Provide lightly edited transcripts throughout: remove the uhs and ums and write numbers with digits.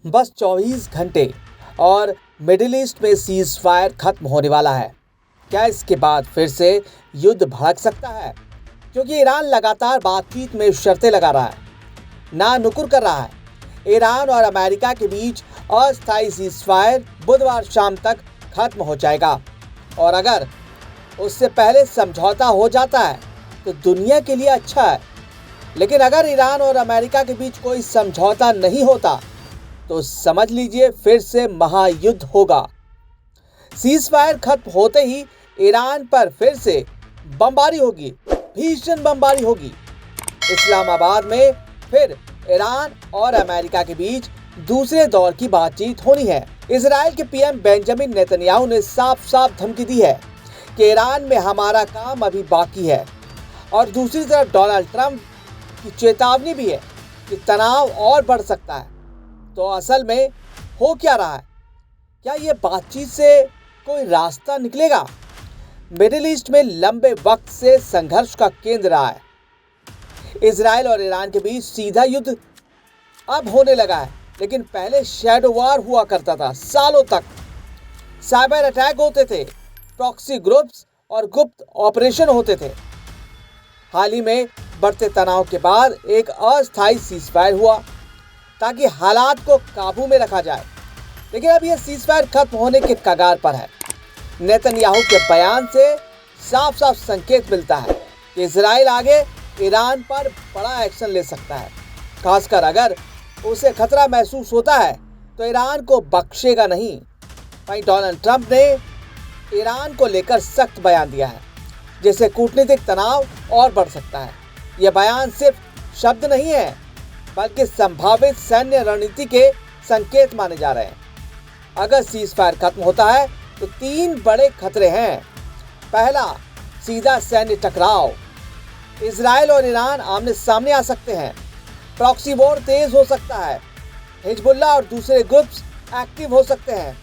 बस 24 घंटे और मिडिल ईस्ट में सीज फायर खत्म होने वाला है। क्या इसके बाद फिर से युद्ध भड़क सकता है? क्योंकि ईरान लगातार बातचीत में शर्तें लगा रहा है, ना नुकुर कर रहा है। ईरान और अमेरिका के बीच अस्थायी सीज फायर बुधवार शाम तक खत्म हो जाएगा और अगर उससे पहले समझौता हो जाता है तो दुनिया के लिए अच्छा है। लेकिन अगर ईरान और अमेरिका के बीच कोई समझौता नहीं होता तो समझ लीजिए फिर से महायुद्ध होगा। सीज फायर खत्म होते ही ईरान पर फिर से बमबारी होगी, भीषण बमबारी होगी। इस्लामाबाद में फिर ईरान और अमेरिका के बीच दूसरे दौर की बातचीत होनी है। इजराइल के पीएम बेंजामिन नेतन्याहू ने साफ साफ धमकी दी है कि ईरान में हमारा काम अभी बाकी है और दूसरी तरफ डोनाल्ड ट्रंप की चेतावनी भी है कि तनाव और बढ़ सकता है। तो असल में हो क्या रहा है? क्या ये बातचीत से कोई रास्ता निकलेगा? मिडिल ईस्ट में लंबे वक्त से संघर्ष का केंद्र रहा है। इजराइल और ईरान के बीच सीधा युद्ध अब होने लगा है, लेकिन पहले शैडो वार हुआ करता था। सालों तक साइबर अटैक होते थे, प्रॉक्सी ग्रुप्स और गुप्त ऑपरेशन होते थे। हाल ही में बढ़ते तनाव के बाद एक अस्थायी सीजफायर हुआ ताकि हालात को काबू में रखा जाए। लेकिन अब यह सीजफायर खत्म होने के कगार पर है। नेतन्याहू के बयान से साफ साफ संकेत मिलता है कि इजराइल आगे ईरान पर बड़ा एक्शन ले सकता है। खासकर अगर उसे खतरा महसूस होता है तो ईरान को बख्शेगा नहीं। वहीं डोनाल्ड ट्रंप ने ईरान को लेकर सख्त बयान दिया है, जिससे कूटनीतिक तनाव और बढ़ सकता है। यह बयान सिर्फ शब्द नहीं है, बल्कि संभावित सैन्य रणनीति के संकेत माने जा रहे हैं। अगर सीज फायर खत्म होता है तो 3 बड़े खतरे हैं। पहला, सीधा सैन्य टकराव। इजराइल और ईरान आमने सामने आ सकते हैं। प्रॉक्सी वॉर तेज हो सकता है। हिजबुल्लाह और दूसरे ग्रुप्स एक्टिव हो सकते हैं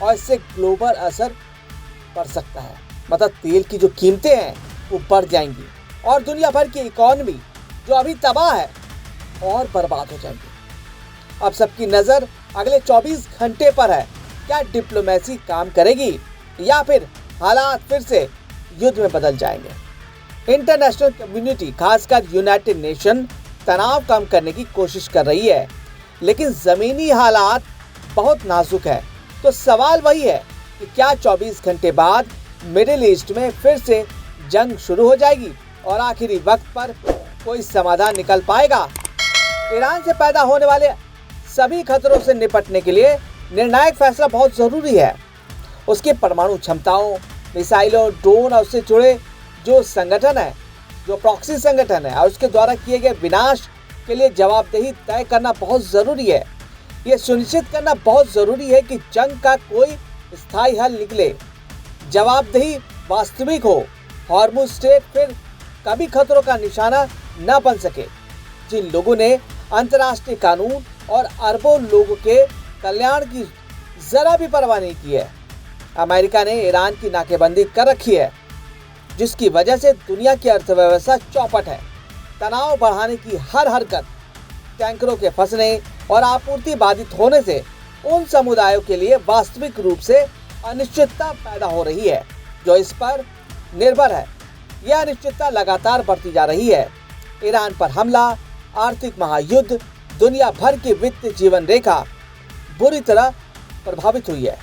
और इससे ग्लोबल असर पड़ सकता है। मतलब तेल की जो कीमतें हैं वो बढ़ जाएंगी और दुनिया भर की इकोनॉमी जो अभी तबाह है और बर्बाद हो जाएंगी। अब सबकी नज़र अगले 24 घंटे पर है। क्या डिप्लोमेसी काम करेगी या फिर हालात फिर से युद्ध में बदल जाएंगे? इंटरनेशनल कम्युनिटी, खासकर यूनाइटेड नेशन, तनाव कम करने की कोशिश कर रही है, लेकिन ज़मीनी हालात बहुत नाजुक है। तो सवाल वही है कि क्या 24 घंटे बाद मिडिल ईस्ट में फिर से जंग शुरू हो जाएगी और आखिरी वक्त पर कोई समाधान निकल पाएगा? ईरान से पैदा होने वाले सभी खतरों से निपटने के लिए निर्णायक फैसला बहुत ज़रूरी है। उसकी परमाणु क्षमताओं, मिसाइलों, ड्रोन और उससे जुड़े जो संगठन है, जो प्रॉक्सी संगठन है और उसके द्वारा किए गए विनाश के लिए जवाबदेही तय करना बहुत ज़रूरी है। ये सुनिश्चित करना बहुत ज़रूरी है कि जंग का कोई स्थायी हल निकले, जवाबदेही वास्तविक हो, हॉर्मुज़ स्ट्रेट फिर कभी खतरों का निशाना न बन सके। जिन लोगों ने अंतर्राष्ट्रीय कानून और अरबों लोगों के कल्याण की जरा भी परवाह नहीं की है। अमेरिका ने ईरान की नाकेबंदी कर रखी है, जिसकी वजह से दुनिया की अर्थव्यवस्था चौपट है। तनाव बढ़ाने की हर हरकत, टैंकरों के फंसने और आपूर्ति बाधित होने से उन समुदायों के लिए वास्तविक रूप से अनिश्चितता पैदा हो रही है जो इस पर निर्भर है। यह अनिश्चितता लगातार बढ़ती जा रही है। ईरान पर हमला, आर्थिक महायुद्ध, दुनिया भर की वित्तीय जीवन रेखा बुरी तरह प्रभावित हुई है।